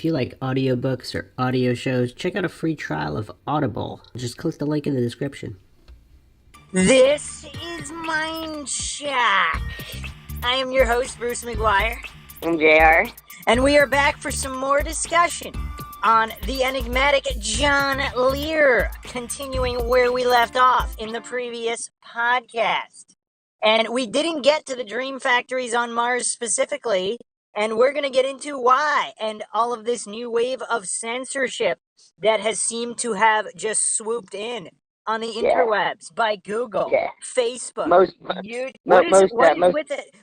If you like audiobooks or audio shows, check out a free trial of Audible. Just click the link in the description. This is Mindshock. I am your host, Bruce McGuire. I'm JR. And we are back for some more discussion on the enigmatic John Lear, continuing where we left off in the previous podcast. And we didn't get to the dream factories on Mars specifically, and we're going to get into why and all of this new wave of censorship that has seemed to have just swooped in on the interwebs by Google, Facebook,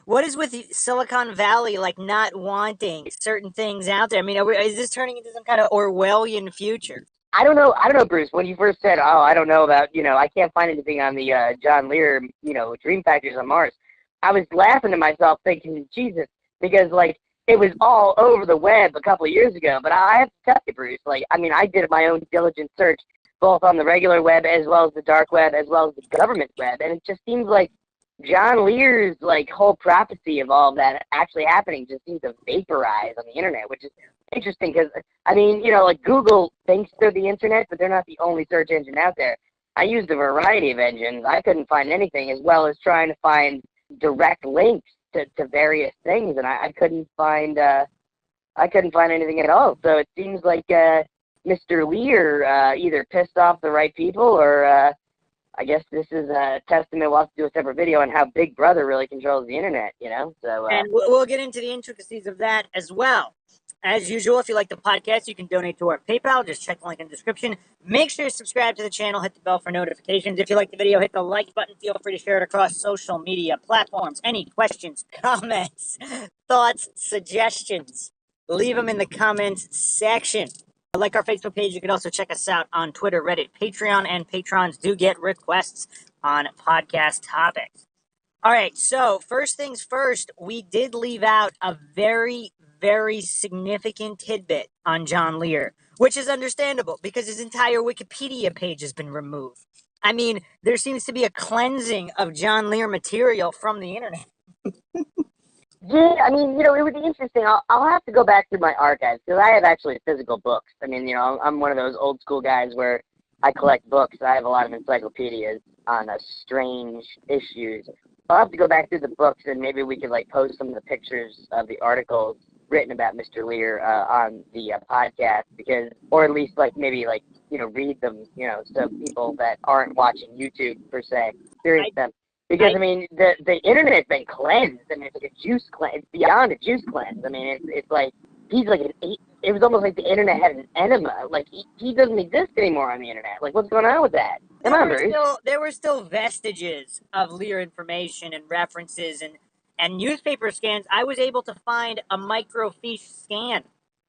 what is with Silicon Valley like not wanting certain things out there? I mean, is this turning into some kind of Orwellian future? I don't know, Bruce. When you first said, I don't know about, I can't find anything on the John Lear, Dream Factories on Mars, I was laughing to myself thinking, Jesus, because, it was all over the web a couple of years ago. But I have to tell you, Bruce, I did my own diligent search, both on the regular web as well as the dark web as well as the government web. And it just seems like John Lear's, whole prophecy of all of that actually happening just seems to vaporize on the internet, which is interesting because, Google thinks they're the internet, but they're not the only search engine out there. I used a variety of engines. I couldn't find anything, as well as trying to find direct links to various things, and I couldn't find anything at all. So it seems like Mr. Lear either pissed off the right people, or I guess this is a testament. We'll have to do a separate video on how Big Brother really controls the internet, So, and we'll get into the intricacies of that as well. As usual, if you like the podcast, you can donate to our PayPal. Just check the link in the description. Make sure to subscribe to the channel. Hit the bell for notifications. If you like the video, hit the like button. Feel free to share it across social media platforms. Any questions, comments, thoughts, suggestions, leave them in the comments section. Like our Facebook page, you can also check us out on Twitter, Reddit, Patreon, and patrons do get requests on podcast topics. All right, so first things first, we did leave out a very significant tidbit on John Lear, which is understandable because his entire Wikipedia page has been removed. I mean, there seems to be a cleansing of John Lear material from the internet. Yeah, it would be interesting. I'll have to go back through my archives because I have actually physical books. I'm one of those old school guys where I collect books. I have a lot of encyclopedias on strange issues. I'll have to go back through the books and maybe we could post some of the pictures of the articles written about Mr. Lear on the podcast, because, or at least read them, so people that aren't watching YouTube per se experience them. Because the internet's been cleansed. It's like a juice cleanse. It's beyond a juice cleanse. It's like he's like it was almost like the internet had an enema. He doesn't exist anymore on the internet. What's going on with that? Come on, Bruce. There were still vestiges of Lear information and references and newspaper scans. I was able to find a microfiche scan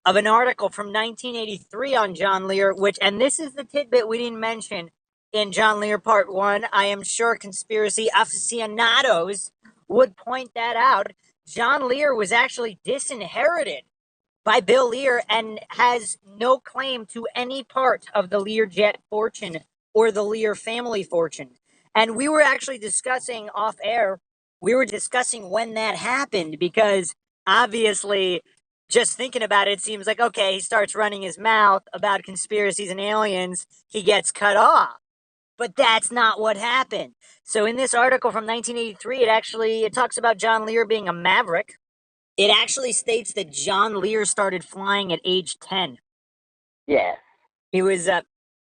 of an article from 1983 on John Lear, and this is the tidbit we didn't mention in John Lear Part 1. I am sure conspiracy aficionados would point that out. John Lear was actually disinherited by Bill Lear and has no claim to any part of the Learjet fortune or the Lear family fortune. And we were actually discussing off air, when that happened, because obviously just thinking about it, it seems like, okay, he starts running his mouth about conspiracies and aliens, he gets cut off. But that's not what happened. So in this article from 1983, it talks about John Lear being a maverick. It actually states that John Lear started flying at age 10. Yeah. He was,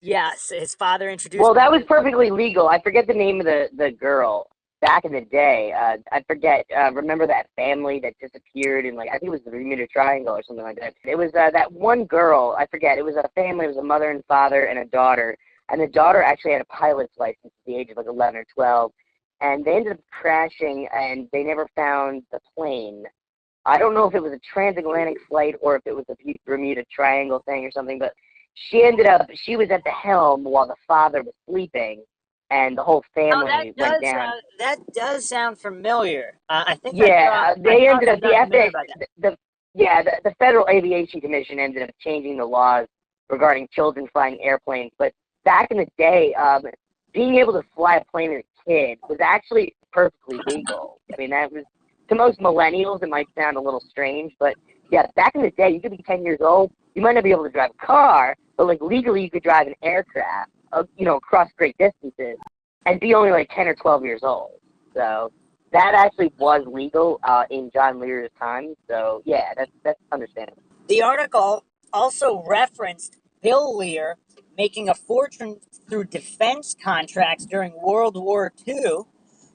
his father introduced Well, that was perfectly legal. I forget the name of the girl. Back in the day, I forget, remember that family that disappeared in, I think it was the Bermuda Triangle or something like that. It was that one girl, I forget, it was a family, it was a mother and father and a daughter, and the daughter actually had a pilot's license at the age of 11 or 12, and they ended up crashing, and they never found the plane. I don't know if it was a transatlantic flight or if it was a Bermuda Triangle thing or something, but she was at the helm while the father was sleeping, and the whole family went down. That does sound familiar. I think. Yeah, they ended up the Federal Aviation Commission ended up changing the laws regarding children flying airplanes. But back in the day, being able to fly a plane as a kid was actually perfectly legal. That was, to most millennials, it might sound a little strange, but yeah, back in the day, you could be 10 years old. You might not be able to drive a car, but like legally, you could drive an aircraft, across great distances, and be only like 10 or 12 years old. So that actually was legal in John Lear's time. So yeah, that's understandable. The article also referenced Bill Lear making a fortune through defense contracts during World War II.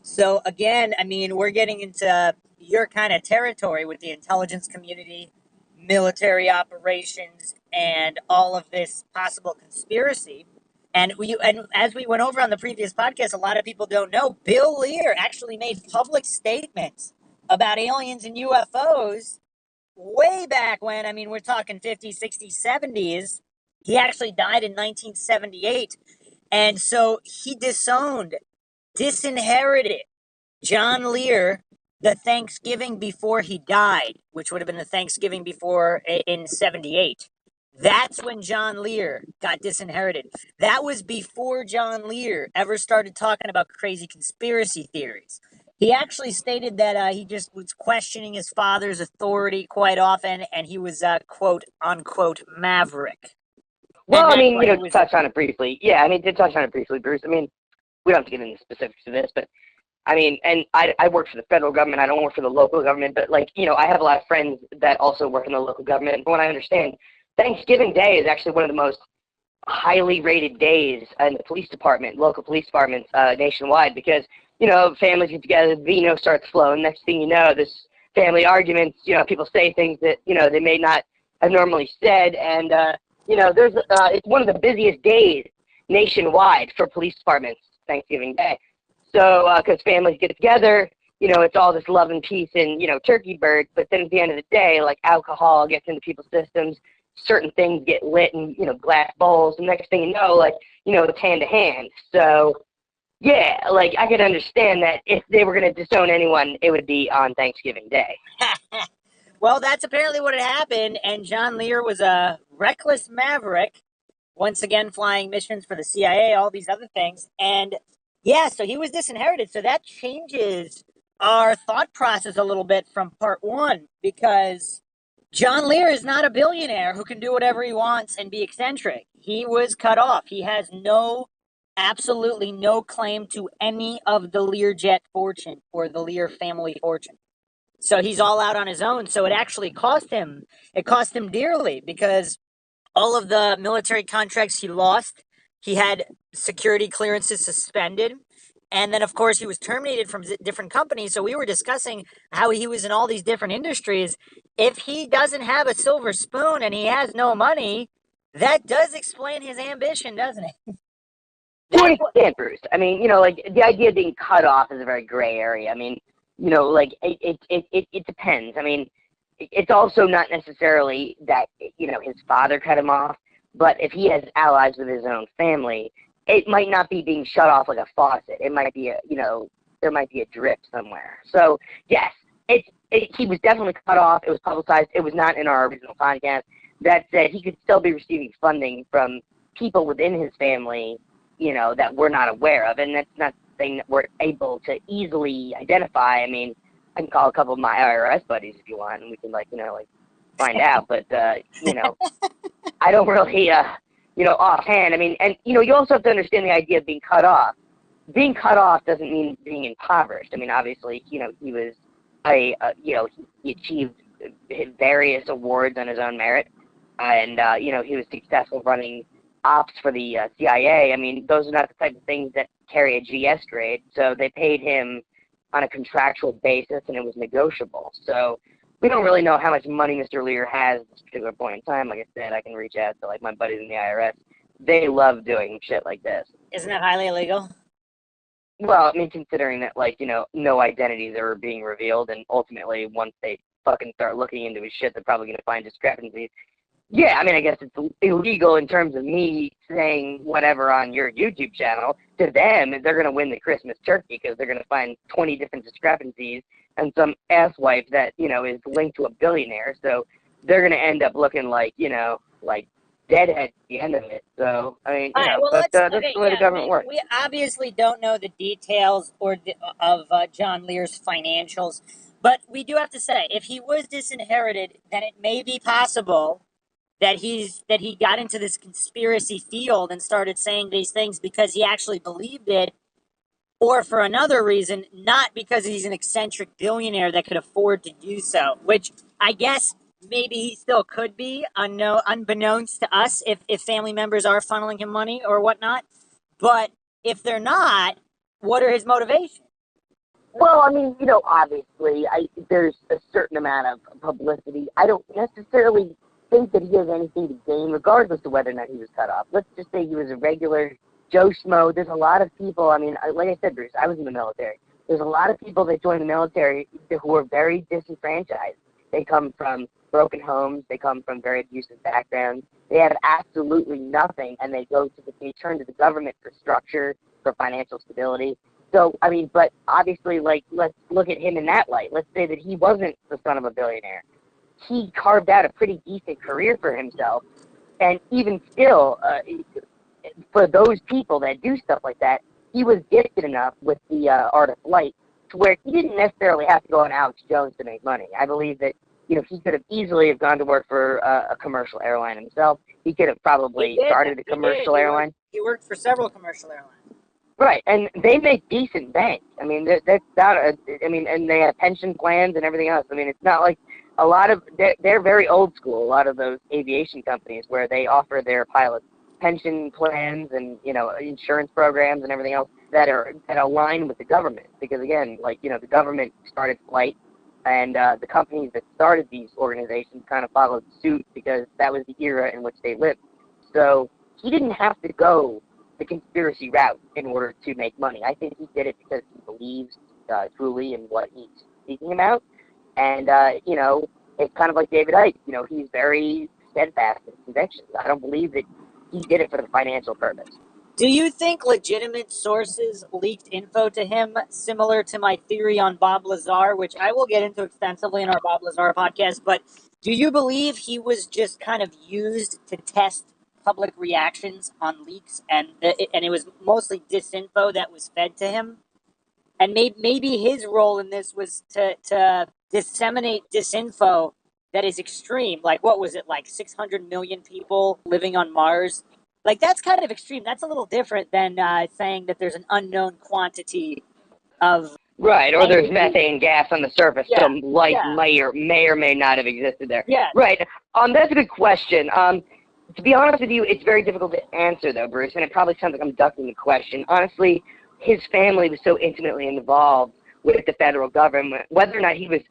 So, again, I mean, we're getting into your kind of territory with the intelligence community, military operations, and all of this possible conspiracy. And as we went over on the previous podcast, a lot of people don't know Bill Lear actually made public statements about aliens and UFOs way back when. I mean, we're talking 50s, 60s, 70s. He actually died in 1978. And so he disinherited John Lear the Thanksgiving before he died, which would have been the Thanksgiving before in 78. That's when John Lear got disinherited. That was before John Lear ever started talking about crazy conspiracy theories. He actually stated that he just was questioning his father's authority quite often, and he was, quote unquote, maverick. Well, And I that's mean, why he to was. touch on it briefly. Yeah, I mean, to touch on it briefly, Bruce. I mean, we don't have to get into specifics of this, but I mean, and I work for the federal government. I don't work for the local government, but like, I have a lot of friends that also work in the local government. And from what I understand, Thanksgiving Day is actually one of the most highly rated days in the police department, local police departments nationwide, because, families get together, vino starts flowing. Next thing you know, there's family arguments, people say things that, they may not have normally said. And, it's one of the busiest days nationwide for police departments, Thanksgiving Day. So, because families get together, it's all this love and peace and, turkey bird. But then at the end of the day, like alcohol gets into people's systems, certain things get lit in, glass bowls. And next thing you know, like, it's hand to hand. So, yeah, like I could understand that if they were going to disown anyone, it would be on Thanksgiving Day. Well, that's apparently what had happened, and John Lear was a reckless maverick, once again flying missions for the CIA, all these other things. And yeah, so he was disinherited. So that changes our thought process a little bit from part one, because John Lear is not a billionaire who can do whatever he wants and be eccentric. He was cut off. He has absolutely no claim to any of the Learjet fortune or the Lear family fortune. So he's all out on his own. So it cost him dearly, because all of the military contracts he lost, he had security clearances suspended. And then, of course, he was terminated from different companies. So we were discussing how he was in all these different industries. If he doesn't have a silver spoon and he has no money, that does explain his ambition, doesn't it? To an extent, Bruce. I mean, like the idea of being cut off is a very gray area. I mean, like it depends. I mean, it's also not necessarily that, his father cut him off, but if he has allies with his own family, it might not be being shut off like a faucet. It might be there might be a drip somewhere. So yes, he was definitely cut off. It was publicized. It was not in our original podcast. That said, he could still be receiving funding from people within his family, that we're not aware of, and that's not something that we're able to easily identify. I mean, I can call a couple of my IRS buddies if you want, and we can find out. But I don't really offhand. I mean, and you also have to understand the idea of being cut off. Being cut off doesn't mean being impoverished. I mean, obviously, he was he achieved various awards on his own merit, and he was successful running ops for the CIA. I mean, those are not the type of things that carry a GS grade. So they paid him on a contractual basis, and it was negotiable. So we don't really know how much money Mr. Lear has at this particular point in time. Like I said, I can reach out to my buddies in the IRS. They love doing shit like this. Isn't that highly illegal? Well, I mean, considering that no identities are being revealed, and ultimately once they fucking start looking into his shit, they're probably going to find discrepancies. Yeah, I mean, I guess it's illegal in terms of me saying whatever on your YouTube channel. To them, they're going to win the Christmas turkey because they're going to find 20 different discrepancies and some asswipe that, is linked to a billionaire. So they're going to end up looking like deadhead at the end of it. So, I mean, that's the way the government works. We obviously don't know the details of John Lear's financials, But we do have to say, if he was disinherited, then it may be possible that he got into this conspiracy field and started saying these things because he actually believed it, or for another reason, not because he's an eccentric billionaire that could afford to do so, which I guess maybe he still could be, unbeknownst to us, if family members are funneling him money or whatnot. But if they're not, what are his motivations? Well, I mean, obviously, there's a certain amount of publicity. I don't necessarily think that he has anything to gain, regardless of whether or not he was cut off. Let's just say he was a regular Joe Schmo. There's a lot of people, I mean, like I said, Bruce, I was in the military. There's a lot of people that join the military who are very disenfranchised. They come from broken homes. They come from very abusive backgrounds. They have absolutely nothing, and they turn to the government for structure, for financial stability. So, I mean, but obviously, like, let's look at him in that light. Let's say that he wasn't the son of a billionaire. He carved out a pretty decent career for himself, and even still, for those people that do stuff like that, he was gifted enough with the art of flight to where he didn't necessarily have to go on Alex Jones to make money. I believe that, he could have easily have gone to work for a commercial airline himself. He could have probably started a commercial airline. He worked for several commercial airlines. Right, and they make decent bank. I mean, that's not and they have pension plans and everything else. I mean, it's not like a lot of, they're very old school, a lot of those aviation companies where they offer their pilots pension plans and, insurance programs and everything else that align with the government. Because again, the government started flight, and the companies that started these organizations kind of followed suit because that was the era in which they lived. So he didn't have to go the conspiracy route in order to make money. I think he did it because he believes truly in what he's speaking about. And, it's kind of like David Icke. He's very steadfast in his convictions. I don't believe that he did it for the financial purpose. Do you think legitimate sources leaked info to him, similar to my theory on Bob Lazar, which I will get into extensively in our Bob Lazar podcast, but do you believe he was just kind of used to test public reactions on leaks, and it was mostly disinfo that was fed to him? And maybe his role in this was to disseminate disinfo that is extreme. Like, what was it, like 600 million people living on Mars? Like, that's kind of extreme. That's a little different than saying that there's an unknown quantity of... Right, or there's methane gas on the surface. Yeah, Some light may or may not have existed there. Yeah. Right. That's a good question. To be honest with you, it's very difficult to answer, though, Bruce, and it probably sounds like I'm ducking the question. Honestly, his family was so intimately involved with the federal government, whether or not he was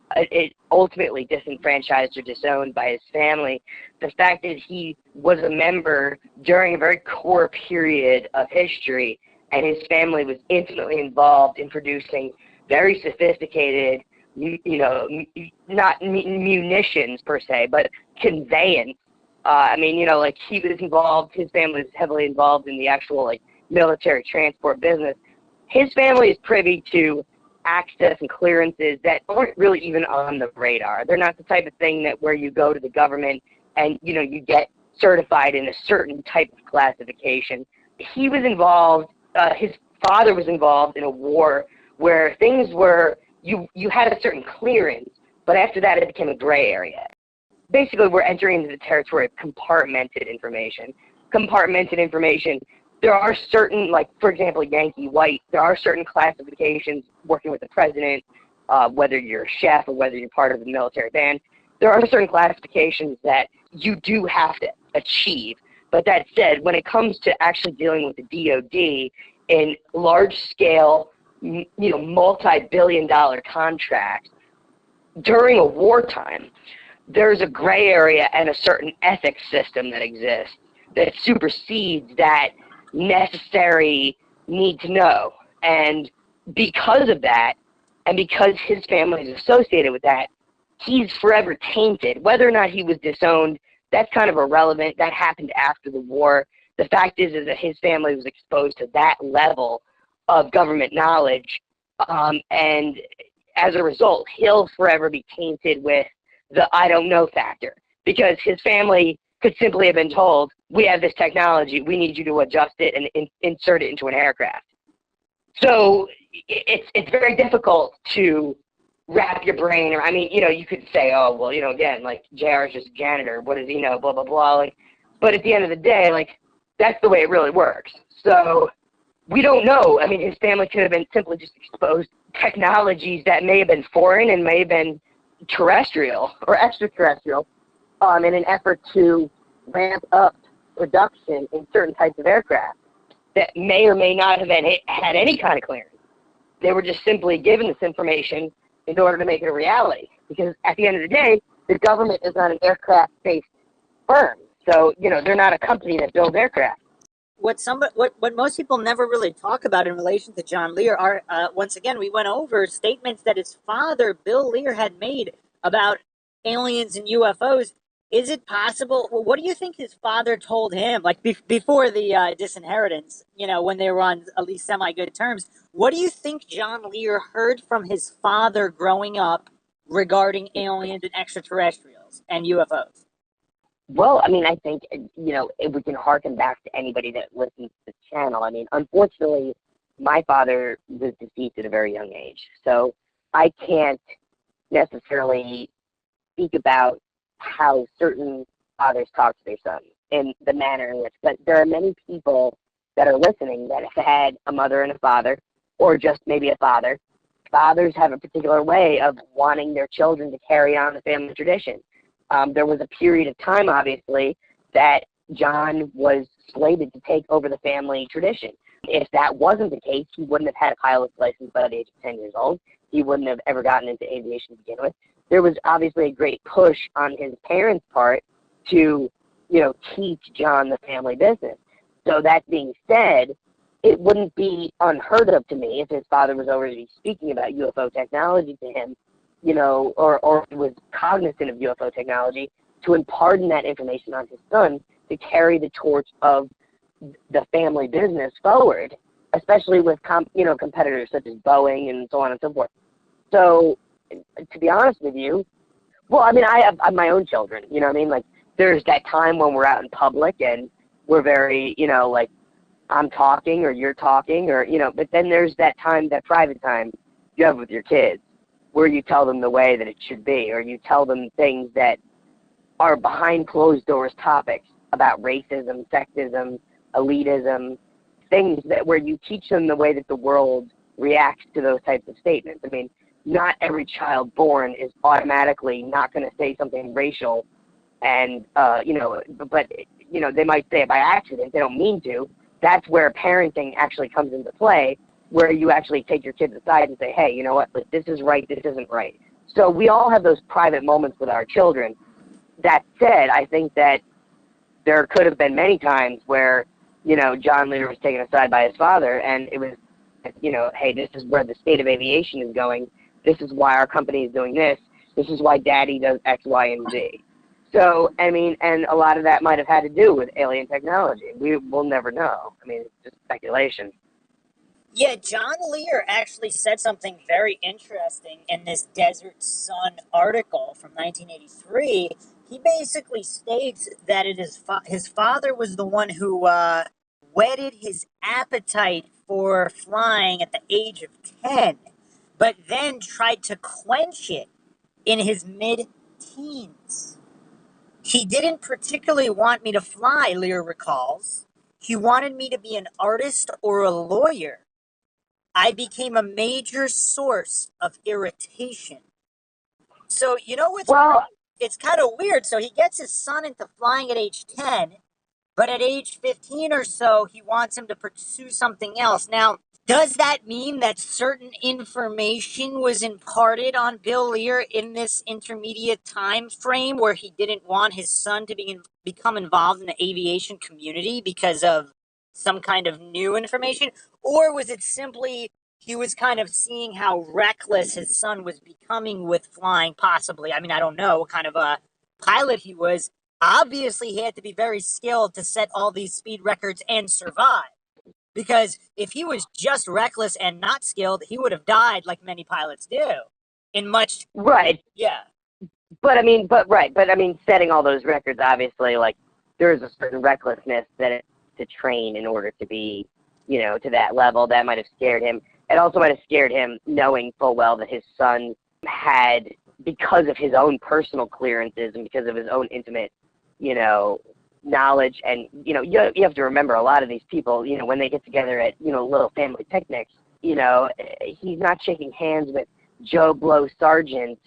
ultimately disenfranchised or disowned by his family, the fact that he was a member during a very core period of history, and his family was intimately involved in producing very sophisticated, not munitions per se, but conveyance. He was involved, his family was heavily involved in the actual, military transport business. His family is privy to access and clearances that aren't really even on the radar. They're not the type of thing that where you go to the government and, you get certified in a certain type of classification. He was involved, his father was involved in a war where things were, you had a certain clearance, but after that it became a gray area. Basically, we're entering into the territory of compartmented information. Compartmented information, there are certain, for example, Yankee White, there are certain classifications working with the president, whether you're a chef or whether you're part of the military band. There are certain classifications that you do have to achieve. But that said, when it comes to actually dealing with the DoD in large-scale, multi-billion-dollar contracts during a wartime, there's a gray area and a certain ethics system that exists that supersedes that necessary need to know. And because of that, and because his family is associated with that, he's forever tainted. Whether or not he was disowned, that's kind of irrelevant. That happened after the war. The fact is that his family was exposed to that level of government knowledge, and as a result, he'll forever be tainted with the I don't know factor, because his family could simply have been told, we have this technology, we need you to adjust it and insert it into an aircraft. So it's very difficult to wrap your brain, or I mean, you could say, oh, well, again, like JR is just a janitor. What does he know? Blah blah blah. Like, but at the end of the day, like that's the way it really works. So we don't know. I mean, his family could have been simply just exposed to technologies that may have been foreign and may have been terrestrial or extraterrestrial, in an effort to ramp up production in certain types of aircraft that may or may not have had any kind of clearance. They were just simply given this information in order to make it a reality. Because at the end of the day, the government is not an aircraft-based firm. So, they're not a company that builds aircraft. What most people never really talk about in relation to John Lear are, once again, we went over statements that his father, Bill Lear, had made about aliens and UFOs. Is it possible? Well, what do you think his father told him, like before the disinheritance, when they were on at least semi-good terms? What do you think John Lear heard from his father growing up regarding aliens and extraterrestrials and UFOs? Well, I mean, I think, if we can harken back to anybody that listens to the channel, I mean, unfortunately, my father was deceased at a very young age. So I can't necessarily speak about how certain fathers talk to their sons in the manner in which, but there are many people that are listening that have had a mother and a father, or just maybe a father. Fathers have a particular way of wanting their children to carry on the family tradition. There was a period of time, obviously, that John was slated to take over the family tradition. If that wasn't the case, he wouldn't have had a pilot's license by the age of 10 years old. He wouldn't have ever gotten into aviation to begin with. There was obviously a great push on his parents' part to, teach John the family business. So that being said, it wouldn't be unheard of to me if his father was already speaking about UFO technology to him, or was cognizant of UFO technology, to impart that information on his son to carry the torch of the family business forward, especially with competitors such as Boeing and so on and so forth. So, to be honest with you, well, I mean, I have my own children, like there's that time when we're out in public and we're very, like I'm talking or you're talking or, but then there's that time, that private time you have with your kids, where you tell them the way that it should be, or you tell them things that are behind closed doors topics about racism, sexism, elitism, things that where you teach them the way that the world reacts to those types of statements. I mean, not every child born is automatically not going to say something racial, and but they might say it by accident. They don't mean to. That's where parenting actually comes into play, where you actually take your kids aside and say, hey, you know what, this is right, this isn't right. So we all have those private moments with our children. That said, I think that there could have been many times where, John Lear was taken aside by his father, and it was, hey, this is where the state of aviation is going. This is why our company is doing this. This is why Daddy does X, Y, and Z. So, I mean, and a lot of that might have had to do with alien technology. We will never know. I mean, it's just speculation. Yeah, John Lear actually said something very interesting in this Desert Sun article from 1983. He basically states that his father was the one who whetted his appetite for flying at the age of 10, but then tried to quench it in his mid-teens. He didn't particularly want me to fly, Lear recalls. He wanted me to be an artist or a lawyer. I became a major source of irritation. So, Well, it's kind of weird. So he gets his son into flying at age 10, but at age 15 or so, he wants him to pursue something else. Now, does that mean that certain information was imparted on Bill Lear in this intermediate time frame where he didn't want his son to become involved in the aviation community because of some kind of new information? Or was it simply he was kind of seeing how reckless his son was becoming with flying, possibly? I mean, I don't know what kind of a pilot he was. Obviously, he had to be very skilled to set all these speed records and survive. Because if he was just reckless and not skilled, he would have died like many pilots do. In much, right. yeah. But I mean, setting all those records, obviously, like, there is a certain recklessness that it to train in order to be, to that level. That might have scared him. It also might have scared him knowing full well that his son had, because of his own personal clearances and because of his own intimate, knowledge. And, you have to remember, a lot of these people, when they get together at, little family picnics, he's not shaking hands with Joe Blow sergeant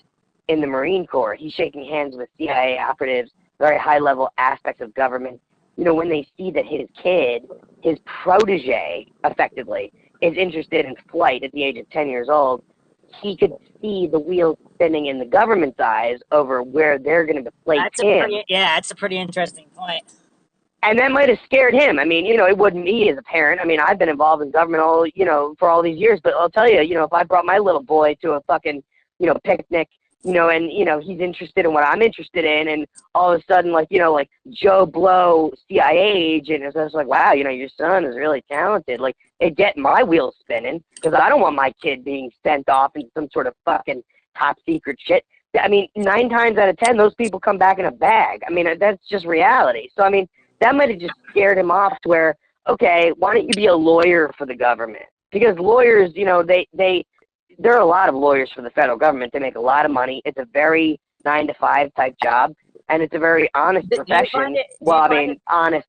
in the Marine Corps. He's shaking hands with CIA operatives, very high-level aspects of government. When they see that his kid, his protege, effectively, is interested in flight at the age of 10 years old, he could see the wheels spinning in the government's eyes over where they're going to place him. That's a pretty interesting point. And that might have scared him. I mean, it wouldn't me as a parent. I mean, I've been involved in government for all these years, but I'll tell you, if I brought my little boy to a fucking, picnic, and, he's interested in what I'm interested in, and all of a sudden, like Joe Blow, CIA agent, is just like, wow, your son is really talented. Like, it get my wheels spinning, because I don't want my kid being sent off into some sort of fucking top secret shit. I mean, 9 times out of 10, those people come back in a bag. I mean, that's just reality. So, I mean, that might have just scared him off to where, okay, why don't you be a lawyer for the government? Because lawyers, there are a lot of lawyers for the federal government. They make a lot of money. It's a very 9-to-5 type job, and it's a very honest profession. Honest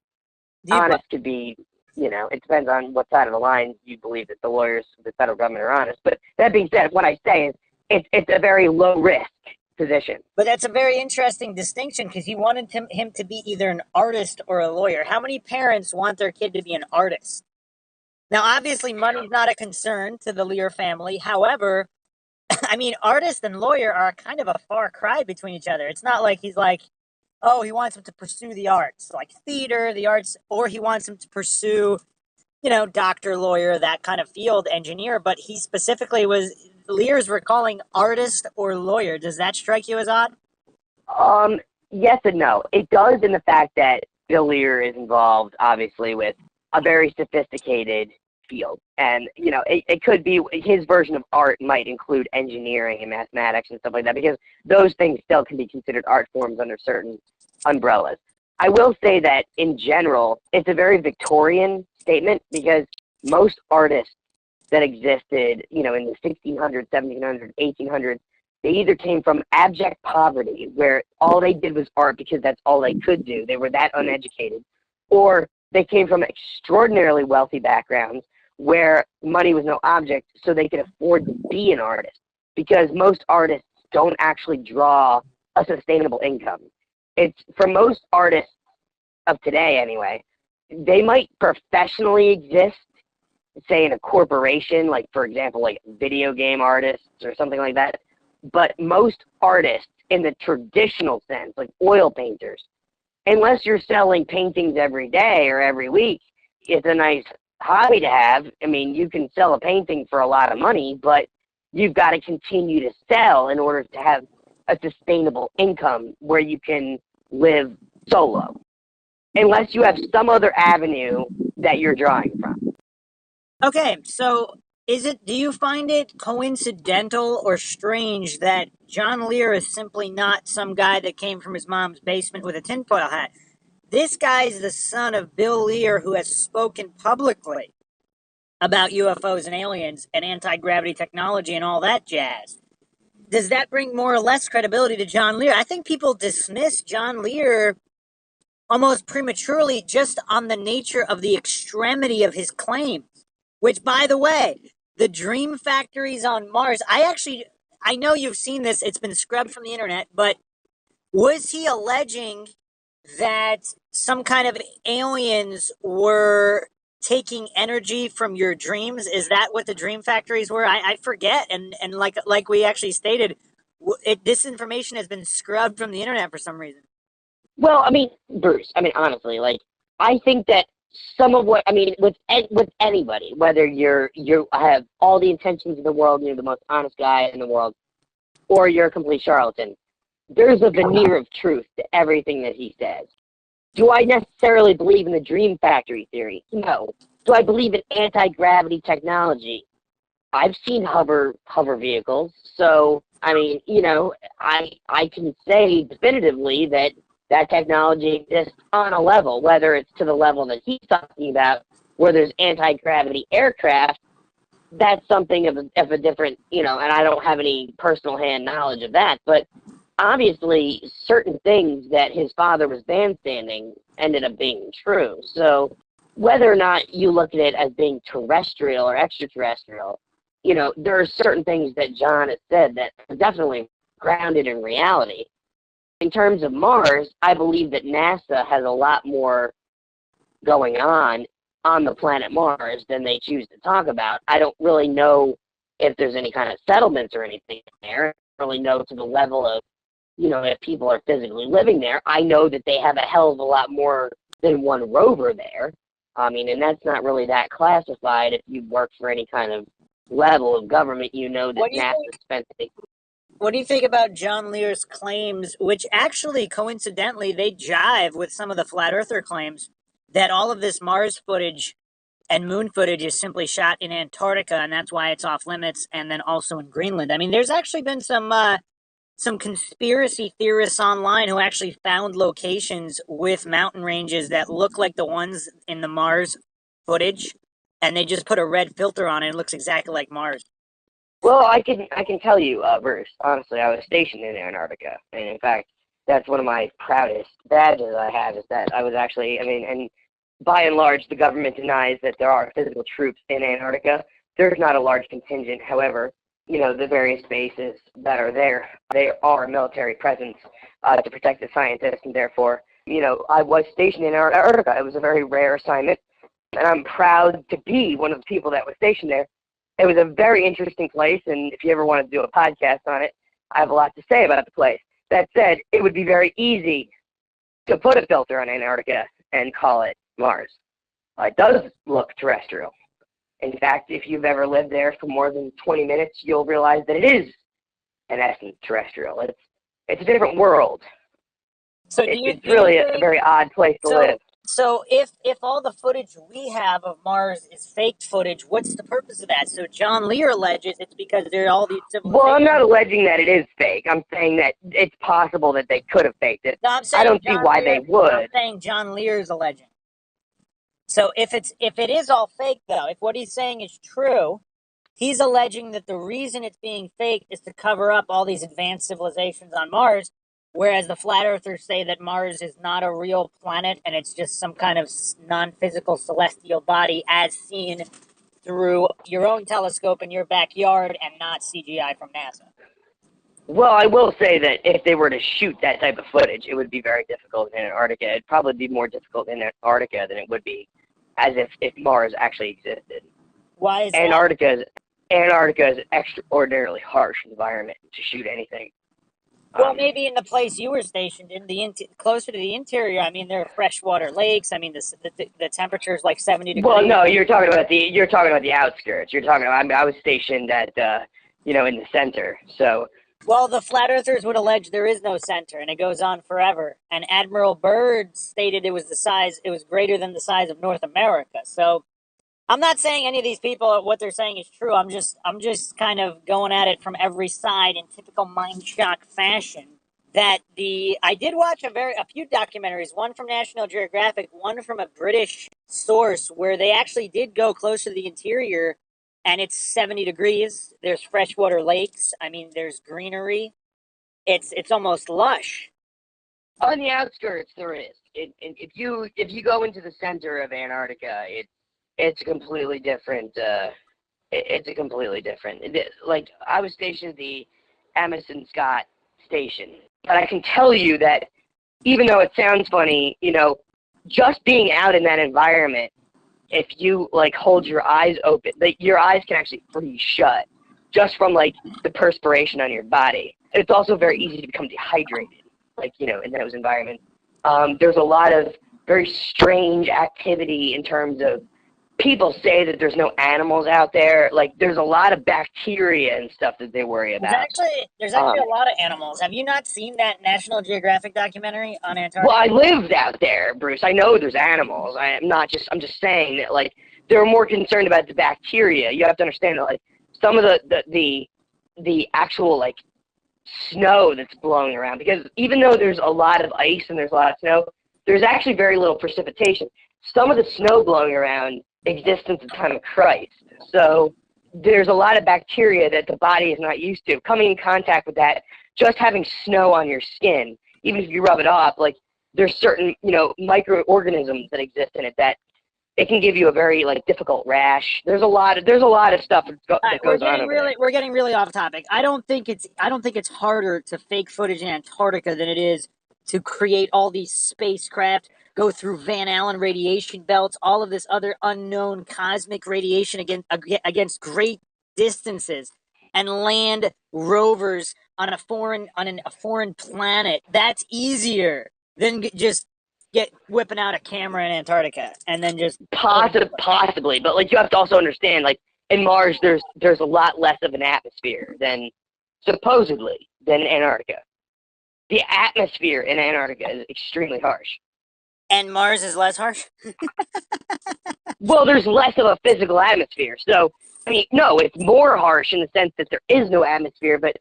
could be, it depends on what side of the line you believe that the lawyers for the federal government are honest. But that being said, what I say is it's a very low risk position. But that's a very interesting distinction, because he wanted him to be either an artist or a lawyer. How many parents want their kid to be an artist? Now, obviously, money's not a concern to the Lear family. However, I mean, artist and lawyer are kind of a far cry between each other. It's not like he's like, oh, he wants him to pursue the arts, like theater, the arts, or he wants him to pursue, doctor, lawyer, that kind of field, engineer. But he specifically Lears were calling artist or lawyer. Does that strike you as odd? Yes and no. It does, in the fact that Bill Lear is involved, obviously, with a very sophisticated field. And, it could be his version of art might include engineering and mathematics and stuff like that, because those things still can be considered art forms under certain umbrellas. I will say that, in general, it's a very Victorian statement, because most artists that existed, in the 1600s, 1700s, 1800s, they either came from abject poverty, where all they did was art because that's all they could do. They were that uneducated. Or they came from extraordinarily wealthy backgrounds where money was no object, so they could afford to be an artist, because most artists don't actually draw a sustainable income. It's, for most artists of today anyway, they might professionally exist, say in a corporation, like, for example, like video game artists or something like that. But most artists in the traditional sense, like oil painters, unless you're selling paintings every day or every week, it's a nice hobby to have. I mean, you can sell a painting for a lot of money, but you've got to continue to sell in order to have a sustainable income where you can live solo, unless you have some other avenue that you're drawing from. Okay, so do you find it coincidental or strange that John Lear is simply not some guy that came from his mom's basement with a tinfoil hat? This guy's the son of Bill Lear, who has spoken publicly about UFOs and aliens and anti-gravity technology and all that jazz. Does that bring more or less credibility to John Lear? I think people dismiss John Lear almost prematurely just on the nature of the extremity of his claims. Which, by the way, the dream factories on Mars, I know you've seen this, it's been scrubbed from the internet, but was he alleging that some kind of aliens were taking energy from your dreams? Is that what the dream factories were? I forget, and like we actually stated, this information has been scrubbed from the internet for some reason. Well, I mean, Bruce, honestly, I think that some of what, with anybody, whether you have all the intentions in the world, you're the most honest guy in the world, or you're a complete charlatan, there's a veneer of truth to everything that he says. Do I necessarily believe in the dream factory theory? No. Do I believe in anti-gravity technology? I've seen hover vehicles, so, I can say definitively that technology exists on a level, whether it's to the level that he's talking about, where there's anti-gravity aircraft that's something of a different, and I don't have any personal hand knowledge of that, but obviously certain things that his father was bandstanding ended up being true. So whether or not you look at it as being terrestrial or extraterrestrial, there are certain things that John has said that are definitely grounded in reality. In terms of Mars, I believe that NASA has a lot more going on the planet Mars than they choose to talk about. I don't really know if there's any kind of settlements or anything there. I don't really know to the level of, if people are physically living there. I know that they have a hell of a lot more than one rover there. I mean, and that's not really that classified. If you work for any kind of level of government, that NASA spent. What do you think about John Lear's claims, which actually, coincidentally, they jive with some of the flat earther claims, that all of this Mars footage and moon footage is simply shot in Antarctica, and that's why it's off limits, and then also in Greenland? I mean, there's actually been some conspiracy theorists online who actually found locations with mountain ranges that look like the ones in the Mars footage, and they just put a red filter on it. It looks exactly like Mars. Well, I can tell you, Bruce, honestly, I was stationed in Antarctica, and in fact, that's one of my proudest badges I have, is that I was actually, and by and large, the government denies that there are physical troops in Antarctica. There's not a large contingent. However, the various bases that are there, they are a military presence to protect the scientists, and therefore, I was stationed in Antarctica. It was a very rare assignment, and I'm proud to be one of the people that was stationed there. It was a very interesting place, and if you ever want to do a podcast on it, I have a lot to say about the place. That said, it would be very easy to put a filter on Antarctica and call it Mars. It does look terrestrial. In fact, if you've ever lived there for more than 20 minutes, you'll realize that it is, in essence, terrestrial. It's a different world. So it's really a very odd place to live. So if all the footage we have of Mars is faked footage, what's the purpose of that? So John Lear alleges it's because there are all these civilizations. Well, I'm not alleging that it is fake. I'm saying that it's possible that they could have faked it. No, I don't see why they would. I'm saying John Lear's alleging. So if it is all fake, though, if what he's saying is true, he's alleging that the reason it's being faked is to cover up all these advanced civilizations on Mars, whereas the flat earthers say that Mars is not a real planet and it's just some kind of non-physical celestial body as seen through your own telescope in your backyard and not CGI from NASA. Well, I will say that if they were to shoot that type of footage, it would be very difficult in Antarctica. It'd probably be more difficult in Antarctica than it would be as if Mars actually existed. Why is Antarctica is an extraordinarily harsh environment to shoot anything. Well, maybe in the place you were stationed in, closer to the interior. I mean, there are freshwater lakes. I mean, the temperature is like 70 degrees. Well, no, you're talking about the outskirts. I was stationed at in the center. So. Well, the flat earthers would allege there is no center, and it goes on forever. And Admiral Byrd stated it was greater than the size of North America. So, I'm not saying any of these people, what they're saying is true. I'm just kind of going at it from every side in typical Mindshock fashion. I did watch a few documentaries, one from National Geographic, one from a British source, where they actually did go close to the interior, and it's 70 degrees. There's freshwater lakes. I mean, there's greenery. It's almost lush. On the outskirts, there is. If you go into the center of Antarctica, it's completely different. It's a completely different. Like, I was stationed at the Amundsen Scott station, but I can tell you that even though it sounds funny, just being out in that environment, if you hold your eyes open, your eyes can actually freeze shut just from the perspiration on your body. It's also very easy to become dehydrated, in those environments. There's a lot of very strange activity in terms of, people say that there's no animals out there. There's a lot of bacteria and stuff that they worry about. There's actually a lot of animals. Have you not seen that National Geographic documentary on Antarctica? Well, I lived out there, Bruce. I know there's animals. I'm just saying that they're more concerned about the bacteria. You have to understand that some of the actual snow that's blowing around, because even though there's a lot of ice and there's a lot of snow, there's actually very little precipitation. Some of the snow blowing around exists since the time of Christ. So there's a lot of bacteria that the body is not used to. Coming in contact with that, just having snow on your skin, even if you rub it off, like there's certain, microorganisms that exist in it that it can give you a very difficult rash. There's a lot of stuff that goes on over there. We're getting really off topic. I don't think it's harder to fake footage in Antarctica than it is to create all these spacecraft, go through Van Allen radiation belts, all of this other unknown cosmic radiation against great distances, and land rovers on a foreign planet. That's easier than just whipping out a camera in Antarctica and then just Possibly, but you have to also understand, in Mars, there's a lot less of an atmosphere than supposedly than Antarctica. The atmosphere in Antarctica is extremely harsh. And Mars is less harsh? Well, there's less of a physical atmosphere. So, no, it's more harsh in the sense that there is no atmosphere, but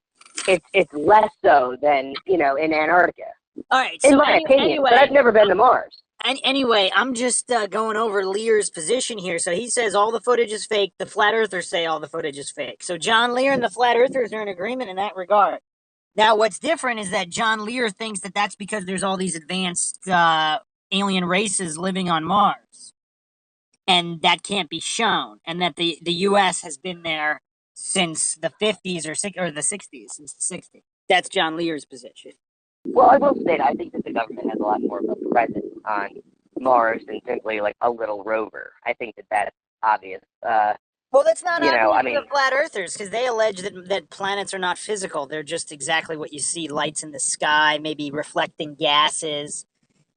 it's less so than, in Antarctica. All right. In my opinion, but I've never been to Mars. And anyway, I'm just going over Lear's position here. So he says all the footage is fake. The flat earthers say all the footage is fake. So John Lear and the flat earthers are in agreement in that regard. Now, what's different is that John Lear thinks that that's because there's all these advanced alien races living on Mars. And that can't be shown. And that the U.S. has been there since the 50s or the 60s, since the 60s. That's John Lear's position. Well, I will say that I think that the government has a lot more of a presence on Mars than simply a little rover. I think that that's obvious. Well, that's not obvious to the flat earthers, because they allege that planets are not physical. They're just exactly what you see, lights in the sky, maybe reflecting gases,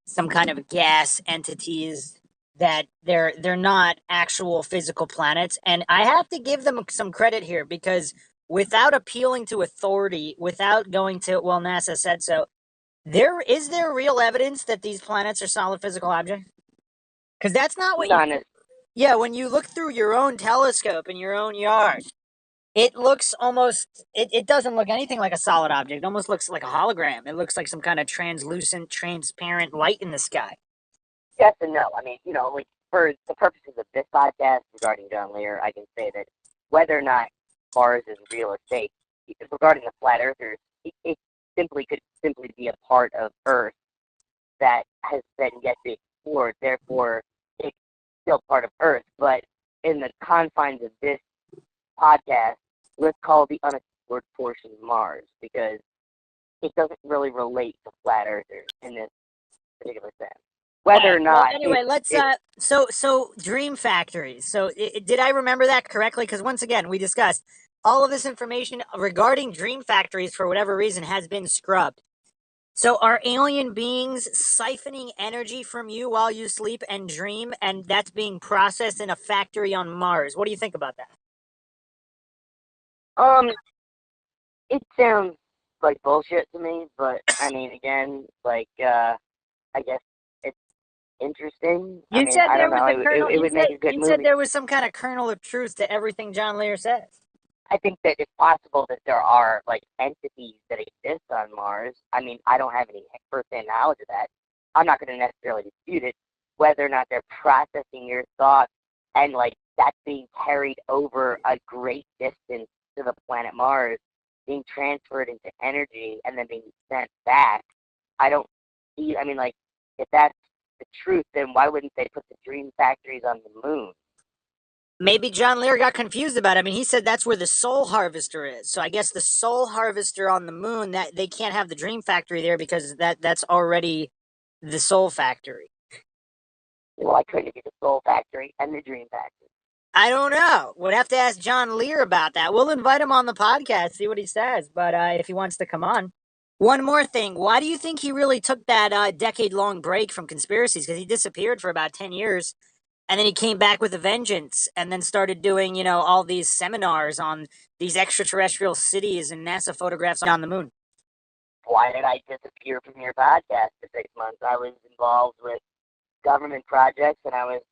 some kind of gas entities, that they're not actual physical planets. And I have to give them some credit here, because without appealing to authority, without going to, well, NASA said so, is there real evidence that these planets are solid physical objects? Because that's not what yeah, when you look through your own telescope in your own yard, it looks it doesn't look anything like a solid object. It almost looks like a hologram. It looks like some kind of translucent, transparent light in the sky. Yes and no. For the purposes of this podcast regarding John Lear, I can say that whether or not Mars is real or fake, regarding the flat earthers, it could simply be a part of Earth that has been yet to be explored. Therefore, it's still part of Earth. But in the confines of this podcast, let's call the unexplored portion of Mars, because it doesn't really relate to flat earthers in this particular sense. Whether or not. Well, anyway, so dream factories. So did I remember that correctly? Because once again, we discussed all of this information regarding dream factories, for whatever reason, has been scrubbed. So are alien beings siphoning energy from you while you sleep and dream, and that's being processed in a factory on Mars? What do you think about that? It sounds like bullshit to me, but again, I guess it's interesting. You said I there don't was know. a kernel. It would make a good movie. You said there was some kind of kernel of truth to everything John Lear says. I think that it's possible that there are entities that exist on Mars. I don't have any first-hand knowledge of that. I'm not going to necessarily dispute it. Whether or not they're processing your thoughts and that's being carried over a great distance to the planet Mars, being transferred into energy and then being sent back, I don't see. If that's the truth, then why wouldn't they put the dream factories on the moon? Maybe John Lear got confused about it. He said that's where the soul harvester is. So I guess the soul harvester on the moon, that they can't have the dream factory there because that's already the soul factory. Why couldn't it be the soul factory and the dream factory? I don't know. We'll have to ask John Lear about that. We'll invite him on the podcast, see what he says. But if he wants to come on. One more thing. Why do you think he really took that decade-long break from conspiracies? Because he disappeared for about 10 years. And then he came back with a vengeance and then started doing, all these seminars on these extraterrestrial cities and NASA photographs on the moon. Why did I disappear from your podcast for 6 months? I was involved with government projects and I was,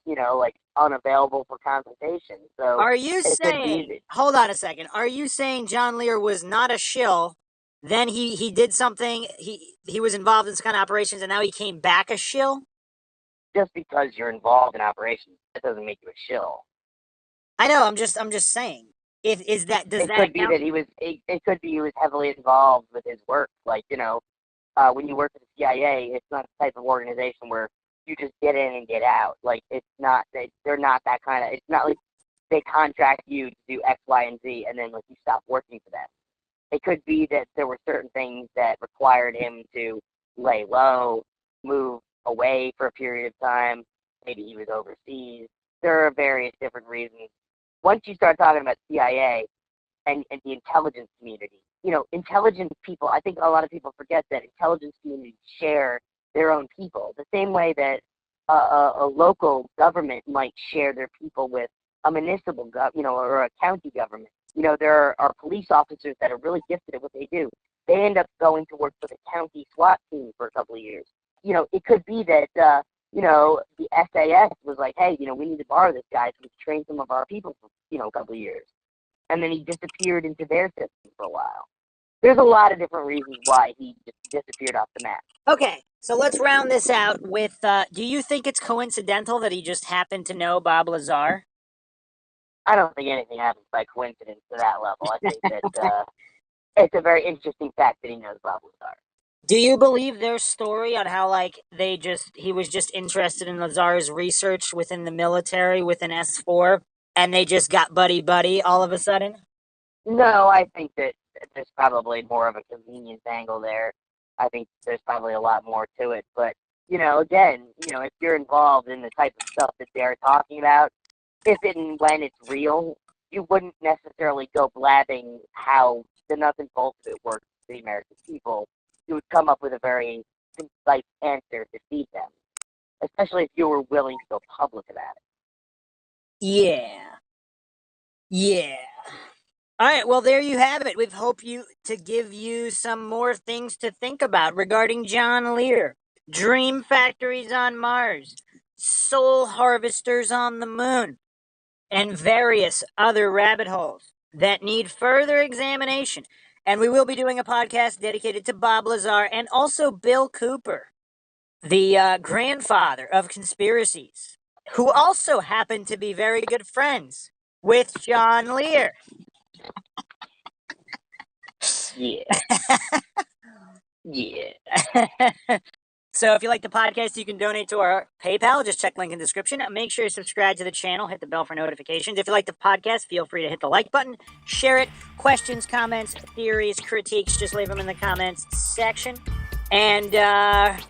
unavailable for consultation. So are you saying, hold on a second, are you saying John Lear was not a shill, then he did something, he was involved in some kind of operations, and now he came back a shill? Just because you're involved in operations, that doesn't make you a shill. I know. I'm just saying. does It that could be count? that it could be he was heavily involved with his work. Like, when you work for the CIA, it's not the type of organization where you just get in and get out. Like, it's not, they're not that kind of, it's not like they contract you to do X, Y, and Z, and then like you stop working for them. It could be that there were certain things that required him to lay low, move away for a period of time. Maybe he was overseas. There are various different reasons. Once you start talking about CIA and the intelligence community, intelligence people, I think a lot of people forget that intelligence communities share their own people, the same way that a local government might share their people with a municipal, or a county government. There are police officers that are really gifted at what they do. They end up going to work for the county SWAT team for a couple of years. It could be that, the SAS was like, hey, we need to borrow this guy so we can train some of our people for, a couple of years. And then he disappeared into their system for a while. There's a lot of different reasons why he just disappeared off the map. Okay, so let's round this out with, do you think it's coincidental that he just happened to know Bob Lazar? I don't think anything happens by coincidence to that level. I think that it's a very interesting fact that he knows Bob Lazar. Do you believe their story on how, like, he was just interested in Lazar's research within the military, within S4, and they just got buddy-buddy all of a sudden? No, I think that there's probably more of a convenience angle there. I think there's probably a lot more to it. But, again, if you're involved in the type of stuff that they're talking about, if and when it's real, you wouldn't necessarily go blabbing how the nuts and bolts of it works for the American people. You would come up with a very concise answer to feed them, especially if you were willing to go public about it. Yeah. All right, well, there you have it. We hope to give you some more things to think about regarding John Lear, dream factories on Mars, soul harvesters on the moon, and various other rabbit holes that need further examination. And we will be doing a podcast dedicated to Bob Lazar and also Bill Cooper, the grandfather of conspiracies, who also happened to be very good friends with John Lear. Yeah. Yeah. So if you like the podcast, you can donate to our PayPal. Just check link in the description. Make sure you subscribe to the channel. Hit the bell for notifications. If you like the podcast, feel free to hit the like button. Share it. Questions, comments, theories, critiques, just leave them in the comments section. And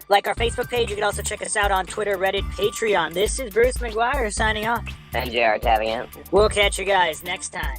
like our Facebook page, you can also check us out on Twitter, Reddit, Patreon. This is Bruce McGuire signing off. And JR tapping out. We'll catch you guys next time.